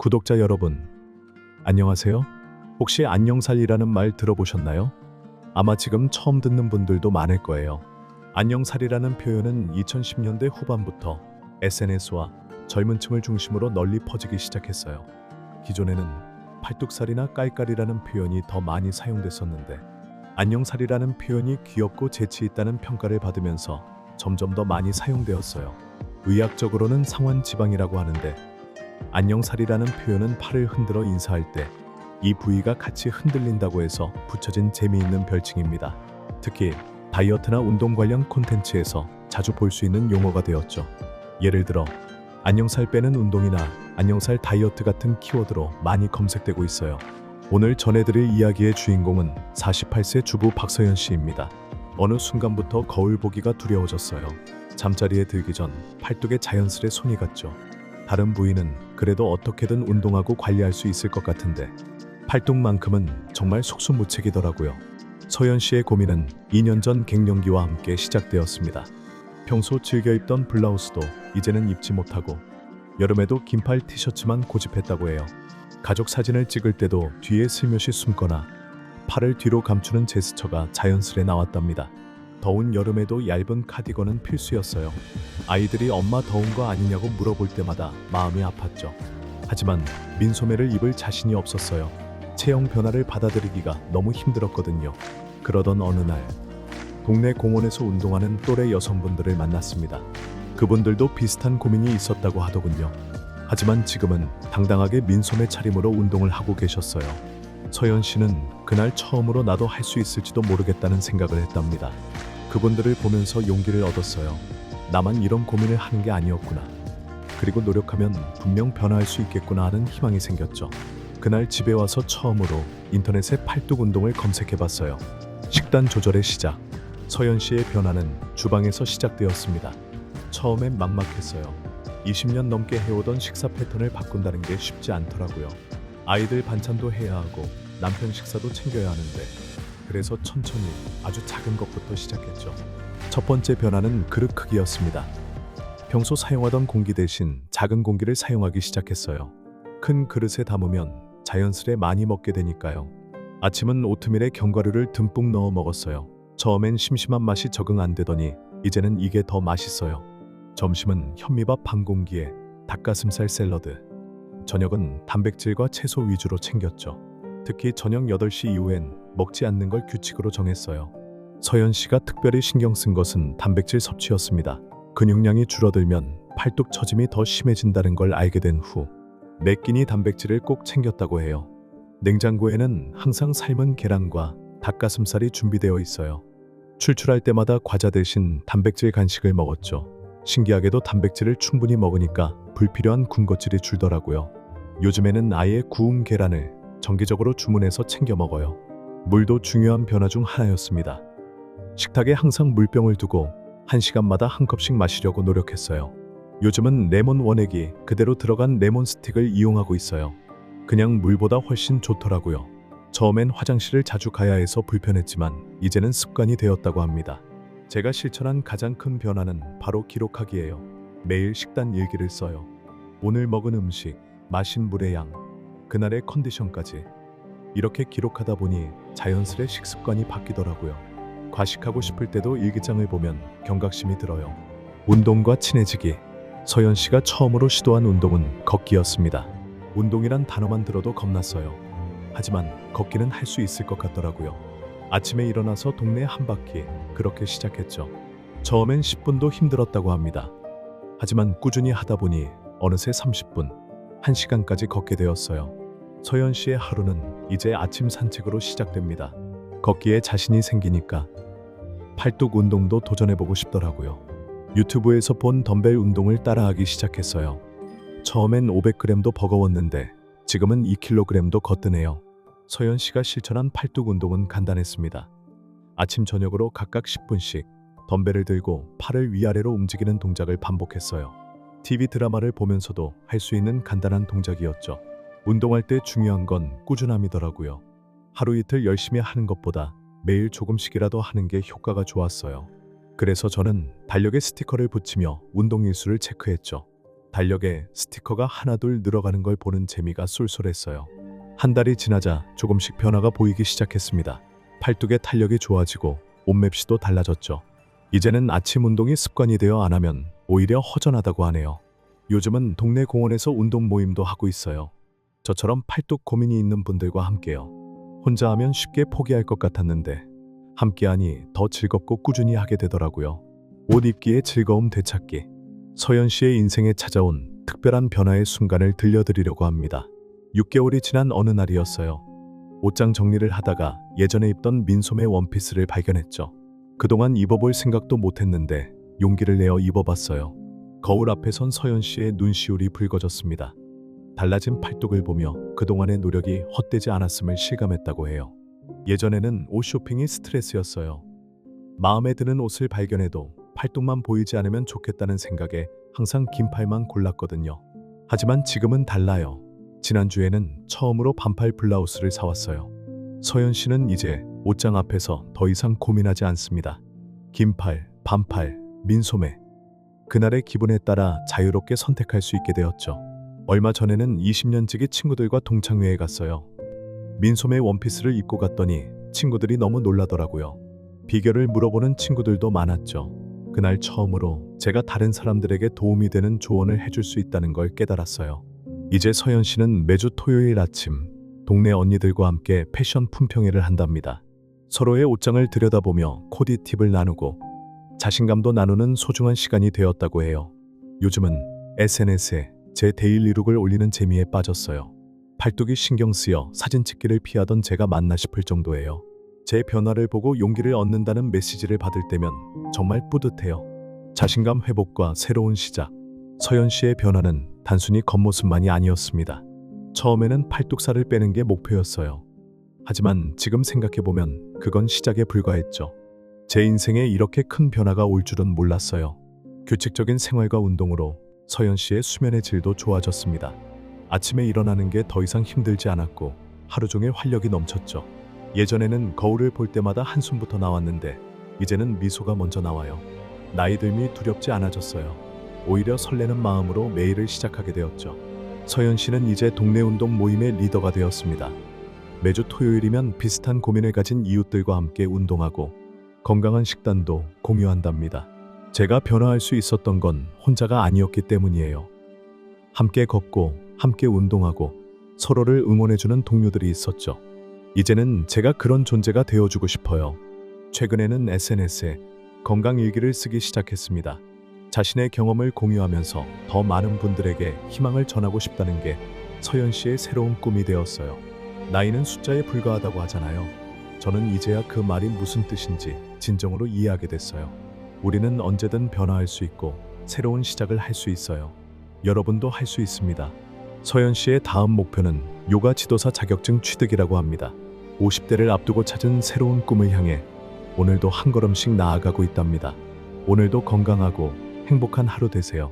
구독자 여러분, 안녕하세요. 혹시 안녕살이라는 말 들어보셨나요? 아마 지금 처음 듣는 분들도 많을 거예요. 안녕살이라는 표현은 2010년대 후반부터 SNS와 젊은 층을 중심으로 널리 퍼지기 시작했어요. 기존에는 팔뚝살이나 깔깔이라는 표현이 더 많이 사용됐었는데 안녕살이라는 표현이 귀엽고 재치 있다는 평가를 받으면서 점점 더 많이 사용되었어요. 의학적으로는 상완지방이라고 하는데 안녕살이라는 표현은 팔을 흔들어 인사할 때 이 부위가 같이 흔들린다고 해서 붙여진 재미있는 별칭입니다. 특히 다이어트나 운동 관련 콘텐츠에서 자주 볼 수 있는 용어가 되었죠. 예를 들어 안녕살 빼는 운동이나 안녕살 다이어트 같은 키워드로 많이 검색되고 있어요. 오늘 전해드릴 이야기의 주인공은 48세 주부 박서연 씨입니다. 어느 순간부터 거울 보기가 두려워졌어요. 잠자리에 들기 전 팔뚝에 자연스레 손이 갔죠. 다른 부위는 그래도 어떻게든 운동하고 관리할 수 있을 것 같은데 팔뚝만큼은 정말 속수무책이더라고요. 서연 씨의 고민은 2년 전 갱년기와 함께 시작되었습니다. 평소 즐겨 입던 블라우스도 이제는 입지 못하고 여름에도 긴팔 티셔츠만 고집했다고 해요. 가족 사진을 찍을 때도 뒤에 슬며시 숨거나 팔을 뒤로 감추는 제스처가 자연스레 나왔답니다. 더운 여름에도 얇은 카디건은 필수였어요. 아이들이 엄마 더운 거 아니냐고 물어볼 때마다 마음이 아팠죠. 하지만 민소매를 입을 자신이 없었어요. 체형 변화를 받아들이기가 너무 힘들었거든요. 그러던 어느 날 동네 공원에서 운동하는 또래 여성분들을 만났습니다. 그분들도 비슷한 고민이 있었다고 하더군요. 하지만 지금은 당당하게 민소매 차림으로 운동을 하고 계셨어요. 서연 씨는 그날 처음으로 나도 할 수 있을지도 모르겠다는 생각을 했답니다. 그분들을 보면서 용기를 얻었어요. 나만 이런 고민을 하는 게 아니었구나. 그리고 노력하면 분명 변화할 수 있겠구나 하는 희망이 생겼죠. 그날 집에 와서 처음으로 인터넷에 팔뚝 운동을 검색해봤어요. 식단 조절의 시작. 서연 씨의 변화는 주방에서 시작되었습니다. 처음엔 막막했어요. 20년 넘게 해오던 식사 패턴을 바꾼다는 게 쉽지 않더라고요. 아이들 반찬도 해야 하고 남편 식사도 챙겨야 하는데 그래서 천천히 아주 작은 것부터 시작했죠. 첫 번째 변화는 그릇 크기였습니다. 평소 사용하던 공기 대신 작은 공기를 사용하기 시작했어요. 큰 그릇에 담으면 자연스레 많이 먹게 되니까요. 아침은 오트밀에 견과류를 듬뿍 넣어 먹었어요. 처음엔 심심한 맛이 적응 안 되더니 이제는 이게 더 맛있어요. 점심은 현미밥 반 공기에 닭가슴살 샐러드. 저녁은 단백질과 채소 위주로 챙겼죠. 특히 저녁 8시 이후엔 먹지 않는 걸 규칙으로 정했어요. 서연 씨가 특별히 신경 쓴 것은 단백질 섭취였습니다. 근육량이 줄어들면 팔뚝 처짐이 더 심해진다는 걸 알게 된 후 매 끼니 단백질을 꼭 챙겼다고 해요. 냉장고에는 항상 삶은 계란과 닭가슴살이 준비되어 있어요. 출출할 때마다 과자 대신 단백질 간식을 먹었죠. 신기하게도 단백질을 충분히 먹으니까 불필요한 군것질이 줄더라고요. 요즘에는 아예 구운 계란을 정기적으로 주문해서 챙겨 먹어요. 물도 중요한 변화 중 하나였습니다. 식탁에 항상 물병을 두고 1시간마다 한 컵씩 마시려고 노력했어요. 요즘은 레몬 원액이 그대로 들어간 레몬 스틱을 이용하고 있어요. 그냥 물보다 훨씬 좋더라고요. 처음엔 화장실을 자주 가야 해서 불편했지만 이제는 습관이 되었다고 합니다. 제가 실천한 가장 큰 변화는 바로 기록하기예요. 매일 식단 일기를 써요. 오늘 먹은 음식, 마신 물의 양, 그날의 컨디션까지. 이렇게 기록하다 보니 자연스레 식습관이 바뀌더라고요. 과식하고 싶을 때도 일기장을 보면 경각심이 들어요. 운동과 친해지기. 서연 씨가 처음으로 시도한 운동은 걷기였습니다. 운동이란 단어만 들어도 겁났어요. 하지만 걷기는 할 수 있을 것 같더라고요. 아침에 일어나서 동네 한 바퀴, 그렇게 시작했죠. 처음엔 10분도 힘들었다고 합니다. 하지만 꾸준히 하다 보니 어느새 30분, 1시간까지 걷게 되었어요. 서연 씨의 하루는 이제 아침 산책으로 시작됩니다. 걷기에 자신이 생기니까 팔뚝 운동도 도전해보고 싶더라고요. 유튜브에서 본 덤벨 운동을 따라하기 시작했어요. 처음엔 500g도 버거웠는데 지금은 2kg도 거뜬해요. 서연 씨가 실천한 팔뚝 운동은 간단했습니다. 아침 저녁으로 각각 10분씩 덤벨을 들고 팔을 위아래로 움직이는 동작을 반복했어요. TV 드라마를 보면서도 할 수 있는 간단한 동작이었죠. 운동할 때 중요한 건 꾸준함이더라고요. 하루 이틀 열심히 하는 것보다 매일 조금씩이라도 하는 게 효과가 좋았어요. 그래서 저는 달력에 스티커를 붙이며 운동 일수를 체크했죠. 달력에 스티커가 하나둘 늘어가는 걸 보는 재미가 쏠쏠했어요. 한 달이 지나자 조금씩 변화가 보이기 시작했습니다. 팔뚝의 탄력이 좋아지고 옷맵시도 달라졌죠. 이제는 아침 운동이 습관이 되어 안 하면 오히려 허전하다고 하네요. 요즘은 동네 공원에서 운동 모임도 하고 있어요. 저처럼 팔뚝 고민이 있는 분들과 함께요. 혼자 하면 쉽게 포기할 것 같았는데 함께하니 더 즐겁고 꾸준히 하게 되더라고요. 옷 입기의 즐거움 되찾기. 서연 씨의 인생에 찾아온 특별한 변화의 순간을 들려드리려고 합니다. 6개월이 지난 어느 날이었어요. 옷장 정리를 하다가 예전에 입던 민소매 원피스를 발견했죠. 그동안 입어볼 생각도 못했는데 용기를 내어 입어봤어요. 거울 앞에 선 서연 씨의 눈시울이 붉어졌습니다. 달라진 팔뚝을 보며 그동안의 노력이 헛되지 않았음을 실감했다고 해요. 예전에는 옷 쇼핑이 스트레스였어요. 마음에 드는 옷을 발견해도 팔뚝만 보이지 않으면 좋겠다는 생각에 항상 긴 팔만 골랐거든요. 하지만 지금은 달라요. 지난주에는 처음으로 반팔 블라우스를 사왔어요. 서연 씨는 이제 옷장 앞에서 더 이상 고민하지 않습니다. 긴 팔, 반팔, 민소매. 그날의 기분에 따라 자유롭게 선택할 수 있게 되었죠. 얼마 전에는 20년 지기 친구들과 동창회에 갔어요. 민소매 원피스를 입고 갔더니 친구들이 너무 놀라더라고요. 비결을 물어보는 친구들도 많았죠. 그날 처음으로 제가 다른 사람들에게 도움이 되는 조언을 해줄 수 있다는 걸 깨달았어요. 이제 서연 씨는 매주 토요일 아침 동네 언니들과 함께 패션 품평회를 한답니다. 서로의 옷장을 들여다보며 코디 팁을 나누고 자신감도 나누는 소중한 시간이 되었다고 해요. 요즘은 SNS에 제 데일리룩을 올리는 재미에 빠졌어요. 팔뚝이 신경 쓰여 사진 찍기를 피하던 제가 맞나 싶을 정도예요. 제 변화를 보고 용기를 얻는다는 메시지를 받을 때면 정말 뿌듯해요. 자신감 회복과 새로운 시작. 서연 씨의 변화는 단순히 겉모습만이 아니었습니다. 처음에는 팔뚝살을 빼는 게 목표였어요. 하지만 지금 생각해보면 그건 시작에 불과했죠. 제 인생에 이렇게 큰 변화가 올 줄은 몰랐어요. 규칙적인 생활과 운동으로 서연 씨의 수면의 질도 좋아졌습니다. 아침에 일어나는 게 더 이상 힘들지 않았고 하루 종일 활력이 넘쳤죠. 예전에는 거울을 볼 때마다 한숨부터 나왔는데 이제는 미소가 먼저 나와요. 나이 들미 두렵지 않아졌어요. 오히려 설레는 마음으로 매일을 시작하게 되었죠. 서연 씨는 이제 동네 운동 모임의 리더가 되었습니다. 매주 토요일이면 비슷한 고민을 가진 이웃들과 함께 운동하고 건강한 식단도 공유한답니다. 제가 변화할 수 있었던 건 혼자가 아니었기 때문이에요. 함께 걷고 함께 운동하고 서로를 응원해주는 동료들이 있었죠. 이제는 제가 그런 존재가 되어주고 싶어요. 최근에는 SNS에 건강 일기를 쓰기 시작했습니다. 자신의 경험을 공유하면서 더 많은 분들에게 희망을 전하고 싶다는 게 서연 씨의 새로운 꿈이 되었어요. 나이는 숫자에 불과하다고 하잖아요. 저는 이제야 그 말이 무슨 뜻인지 진정으로 이해하게 됐어요. 우리는 언제든 변화할 수 있고 새로운 시작을 할 수 있어요. 여러분도 할 수 있습니다. 서연 씨의 다음 목표는 요가 지도사 자격증 취득이라고 합니다. 50대를 앞두고 찾은 새로운 꿈을 향해 오늘도 한 걸음씩 나아가고 있답니다. 오늘도 건강하고 행복한 하루 되세요.